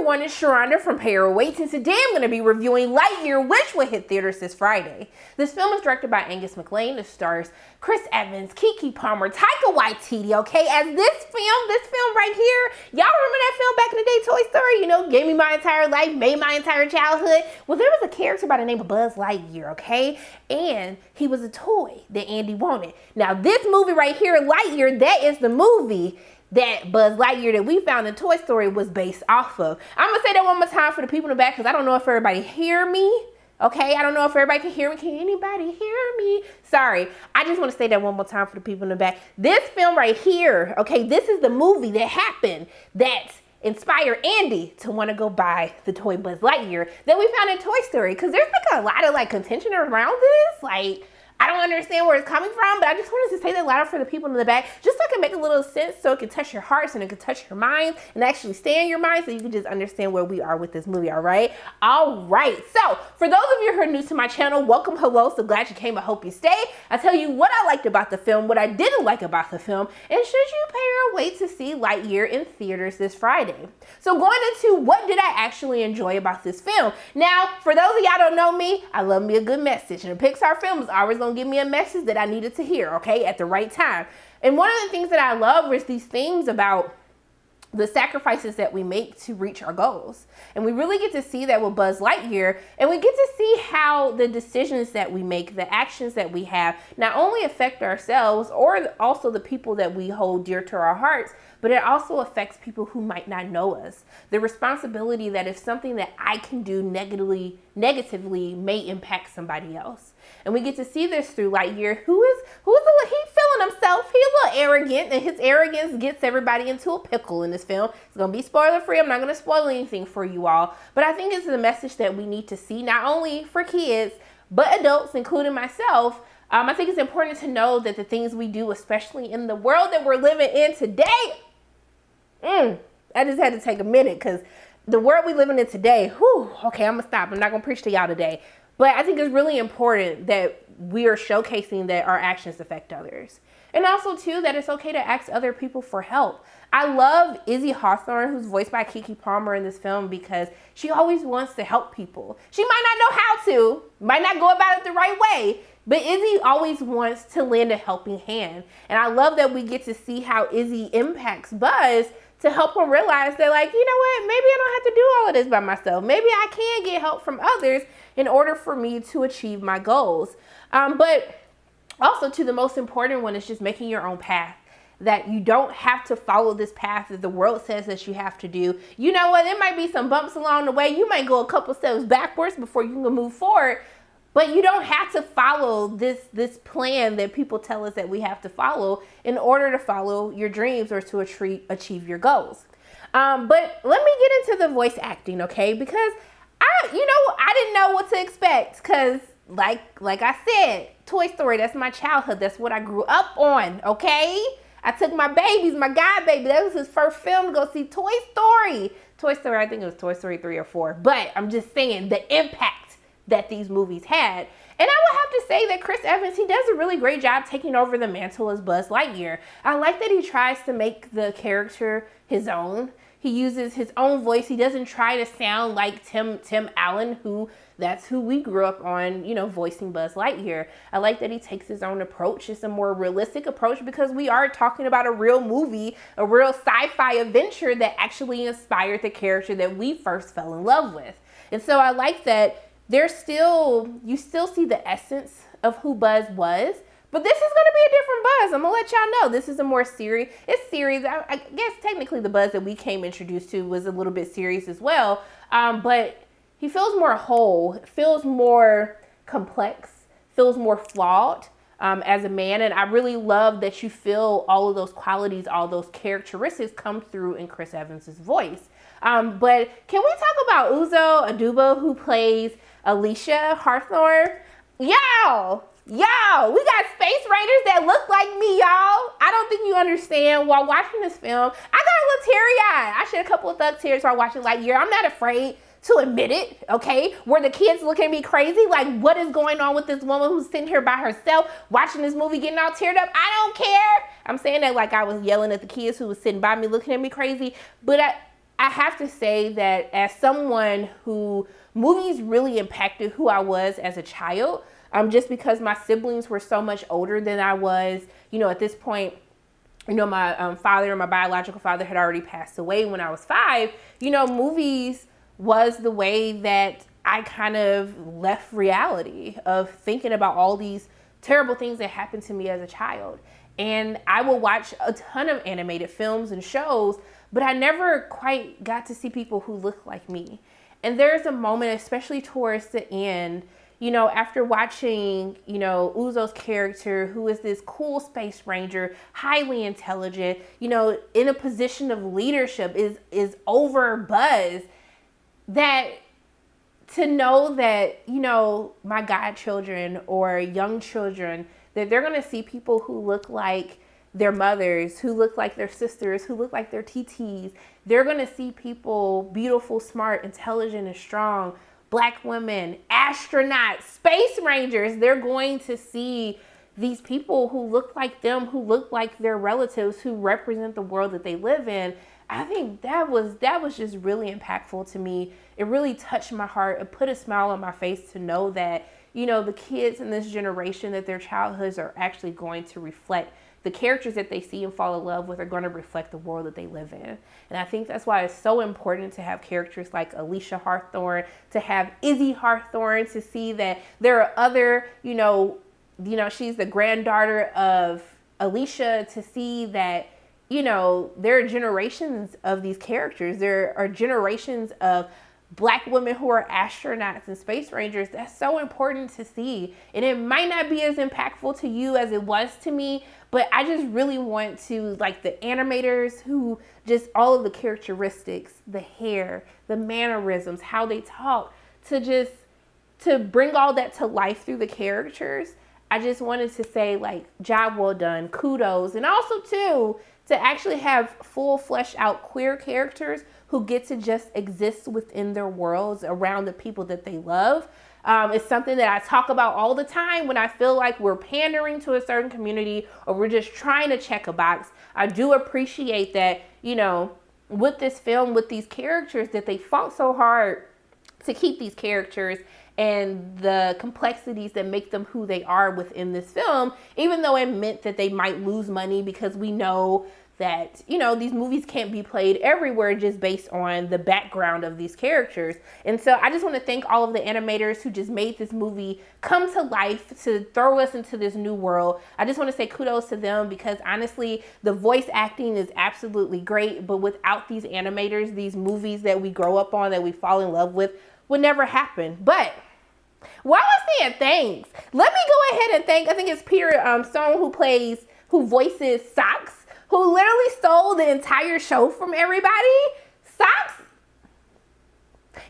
everyone, it's Sharonda from Payroll Waits, and today I'm going to be reviewing Lightyear, which will hit theaters this Friday. This film is directed by Angus MacLane. It stars Chris Evans, Keke Palmer, Taika Waititi, okay? As this film right here, y'all remember that film back in the day, Toy Story? You know, gave me my entire life, made my entire childhood. Well, there was a character by the name of Buzz Lightyear, okay? And he was a toy that Andy wanted. Now, this movie right here, Lightyear, that is the movie that Buzz Lightyear that we found in Toy Story was based off of. I'm gonna say that one more time for the people in the back because I don't know if everybody hear me. Okay, I don't know if everybody can hear me. Can anybody hear me? Sorry, I just want to say that one more time for the people in the back. This film right here, okay, this is the movie that happened that inspired Andy to want to go buy the toy Buzz Lightyear that we found in Toy Story. Because there's like a lot of like contention around this, like, I don't understand where it's coming from, but I just wanted to say that louder for the people in the back, just so it can make a little sense, so it can touch your hearts and it can touch your minds and actually stay in your mind so you can just understand where we are with this movie, all right? All right, so for those of you who are new to my channel, welcome, hello, so glad you came, I hope you stay. I'll tell you what I liked about the film, what I didn't like about the film, and should you pay your way to see Lightyear in theaters this Friday. So going into what did I actually enjoy about this film. Now, for those of y'all don't know me, I love me a good message, and a Pixar film is always gonna give me a message that I needed to hear, okay, at the right time. And one of the things that I love was these things about the sacrifices that we make to reach our goals. And we really get to see that with Buzz Lightyear, and we get to see how the decisions that we make, the actions that we have, not only affect ourselves or also the people that we hold dear to our hearts, but it also affects people who might not know us. The responsibility that if something that I can do negatively may impact somebody else. And we get to see this through Lightyear, he's feeling himself. He's a little arrogant, and his arrogance gets everybody into a pickle in this film. It's gonna be spoiler free. I'm not gonna spoil anything for you all, but I think it's the message that we need to see, not only for kids, but adults, including myself. I think it's important to know that the things we do, especially in the world that we're living in today, I just had to take a minute because the world we living in today, okay, I'm gonna stop. I'm not gonna preach to y'all today. But I think it's really important that we are showcasing that our actions affect others. And also, too, that it's okay to ask other people for help. I love Izzy Hawthorne, who's voiced by Keke Palmer in this film, because she always wants to help people. She might not know how to, might not go about it the right way, but Izzy always wants to lend a helping hand. And I love that we get to see how Izzy impacts Buzz to help him realize that, like, you know what, maybe I don't have to do all of this by myself. Maybe I can get help from others in order for me to achieve my goals. But also, the most important one is just making your own path. That you don't have to follow this path that the world says that you have to do. You know what, there might be some bumps along the way. You might go a couple steps backwards before you can move forward. But you don't have to follow this plan that people tell us that we have to follow in order to follow your dreams or to achieve your goals. But let me get into the voice acting, okay? Because I didn't know what to expect because like I said, Toy Story, that's my childhood. That's what I grew up on, okay? I took my god baby, that was his first film to go see Toy Story. Toy Story, I think it was Toy Story 3 or 4. But I'm just saying the impact that these movies had. And I would have to say that Chris Evans, he does a really great job taking over the mantle as Buzz Lightyear. I like that he tries to make the character his own. He uses his own voice. He doesn't try to sound like Tim Allen, that's who we grew up on, voicing Buzz Lightyear. I like that he takes his own approach. It's a more realistic approach because we are talking about a real movie, a real sci-fi adventure that actually inspired the character that we first fell in love with. And so I like that you still see the essence of who Buzz was, but this is going to be a different Buzz. I'm going to let y'all know. This is a more serious, I guess technically the Buzz that we came introduced to was a little bit serious as well, but he feels more whole, feels more complex, feels more flawed as a man, and I really love that you feel all of those qualities, all those characteristics come through in Chris Evans's voice. But can we talk about Uzo Aduba, who plays Alicia Hawthorne? Y'all, we got space raiders that look like me, y'all. I don't think you understand. While watching this film, I got a little teary-eyed. I shed a couple of thug tears while watching Lightyear. I'm not afraid to admit it, okay? Were the kids looking at me crazy? Like, what is going on with this woman who's sitting here by herself watching this movie getting all teared up? I don't care. I'm saying that like I was yelling at the kids who was sitting by me looking at me crazy, but I have to say that as someone who movies really impacted who I was as a child, just because my siblings were so much older than I was, at this point, my father, my biological father, had already passed away when I was 5. Movies was the way that I kind of left reality of thinking about all these terrible things that happened to me as a child. And I will watch a ton of animated films and shows, but I never quite got to see people who look like me. And there's a moment, especially towards the end, after watching, Uzo's character, who is this cool space ranger, highly intelligent, in a position of leadership, is over buzzed, that to know that, my godchildren or young children, that they're going to see people who look like their mothers, who look like their sisters, who look like their TTs. They're going to see people beautiful, smart, intelligent, and strong, Black women, astronauts, space rangers. They're going to see these people who look like them, who look like their relatives, who represent the world that they live in. I think that was just really impactful to me. It really touched my heart. It put a smile on my face to know that, the kids in this generation, that their childhoods are actually going to reflect the characters that they see and fall in love with, are going to reflect the world that they live in. And I think that's why it's so important to have characters like Alicia Hawthorne, to have Izzy Hawthorne, to see that there are other, she's the granddaughter of Alicia, to see that, there are generations of these characters. There are generations of Black women who are astronauts and space rangers. That's so important to see. And it might not be as impactful to you as it was to me, but I just really want to, like, the animators who just all of the characteristics, the hair, the mannerisms, how they talk, to bring all that to life through the characters. I just wanted to say, like, job well done, kudos. And also, too, to actually have full fleshed out queer characters who get to just exist within their worlds around the people that they love. It's something that I talk about all the time when I feel like we're pandering to a certain community or we're just trying to check a box. I do appreciate that, with this film, with these characters, that they fought so hard to keep these characters and the complexities that make them who they are within this film, even though it meant that they might lose money, because we know that, these movies can't be played everywhere just based on the background of these characters. And so I just want to thank all of the animators who just made this movie come to life, to throw us into this new world. I just want to say kudos to them, because honestly, the voice acting is absolutely great, but without these animators, these movies that we grow up on, that we fall in love with, would never happen. But while I'm saying thanks, let me go ahead and thank, I think it's Peter Stone, who voices Socks, who literally stole the entire show from everybody. Socks,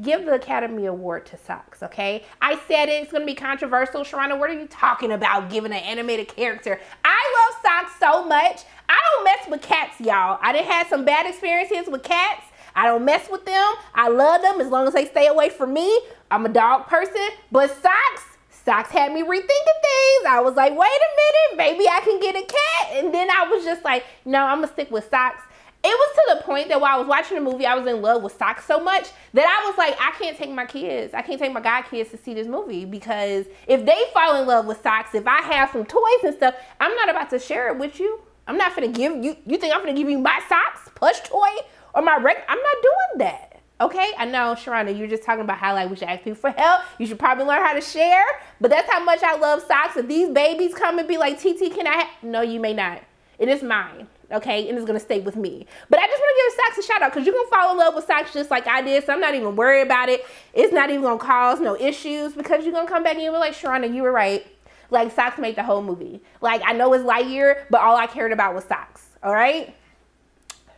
give the Academy Award to Socks, okay? I said it, it's gonna be controversial. Sharana, what are you talking about giving an animated character? I love Socks so much. I don't mess with cats, y'all. I done had some bad experiences with cats. I don't mess with them. I love them as long as they stay away from me. I'm a dog person, but Socks had me rethinking things. I was like, wait a minute, maybe I can get a cat. And then I was just like, no, I'm gonna stick with Socks. It was to the point that while I was watching the movie, I was in love with Socks so much that I was like, I can't take my kids. I can't take my godkids to see this movie, because if they fall in love with Socks, if I have some toys and stuff, I'm not about to share it with you. I'm not gonna give you, you think I'm gonna give you my Socks plush toy or my I'm not doing that. Okay, I know, Sharana, you're just talking about how, like, we should ask people for help. You should probably learn how to share. But that's how much I love Socks. If these babies come and be like, TT, can I no, you may not. It is mine, okay? And it's going to stay with me. But I just want to give Socks a shout out, because you're going to fall in love with Socks just like I did. So I'm not even worried about it. It's not even going to cause no issues, because you're going to come back and you'll be like, Sharana, you were right. Like, Socks made the whole movie. Like, I know it's Lightyear, but all I cared about was Socks, all right?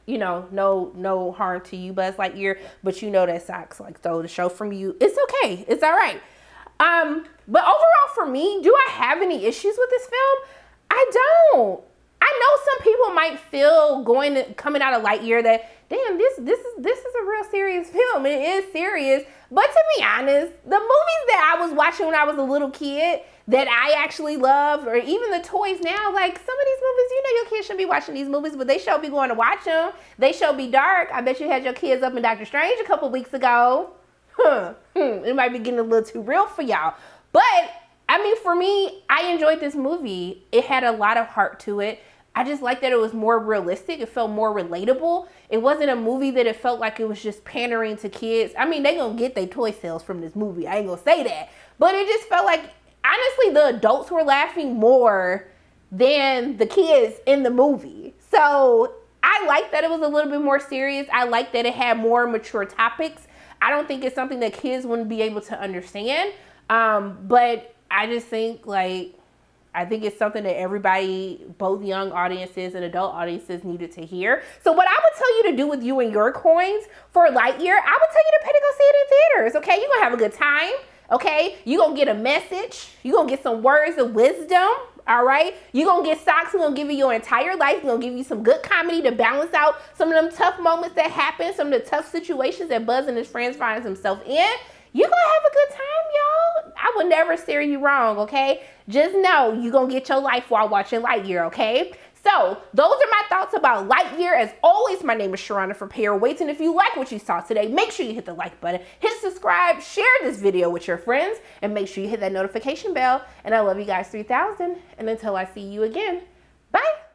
No harm to you, Buzz Lightyear, but you know that Socks like stole the show from you. It's okay. It's all right. But overall for me, do I have any issues with this film? I don't. I know some people might feel coming out of Lightyear that, damn, this is a real serious film. It is serious. But to be honest, the movies that I was watching when I was a little kid, that I actually love, or even the toys now. Like some of these movies, you know, your kids shouldn't be watching these movies, but they should be going to watch them. They should be dark. I bet you had your kids up in Doctor Strange a couple weeks ago. It might be getting a little too real for y'all. But, I mean, for me, I enjoyed this movie. It had a lot of heart to it. I just like that it was more realistic. It felt more relatable. It wasn't a movie that it felt like it was just pandering to kids. I mean, they gonna get their toy sales from this movie. I ain't gonna say that. But it just felt like, honestly, the adults were laughing more than the kids in the movie. So I like that it was a little bit more serious. I like that it had more mature topics. I don't think it's something that kids wouldn't be able to understand. But I just think, like, I think it's something that everybody, both young audiences and adult audiences, needed to hear. So what I would tell you to do with you and your coins for Lightyear, I would tell you to pay to go see it in theaters, okay? You're going to have a good time, okay? You're going to get a message. You're going to get some words of wisdom, all right? You're going to get socks. We're going to give you your entire life. We're going to give you some good comedy to balance out some of them tough moments that happen, some of the tough situations that Buzz and his friends finds himself in. You're going to have a good time, y'all. I will never steer you wrong, okay? Just know you're going to get your life while watching Lightyear, okay? So, those are my thoughts about Lightyear. As always, my name is Sharona from Pair Waits, and if you like what you saw today, make sure you hit the like button, hit subscribe, share this video with your friends, and make sure you hit that notification bell. And I love you guys 3000. And until I see you again, bye.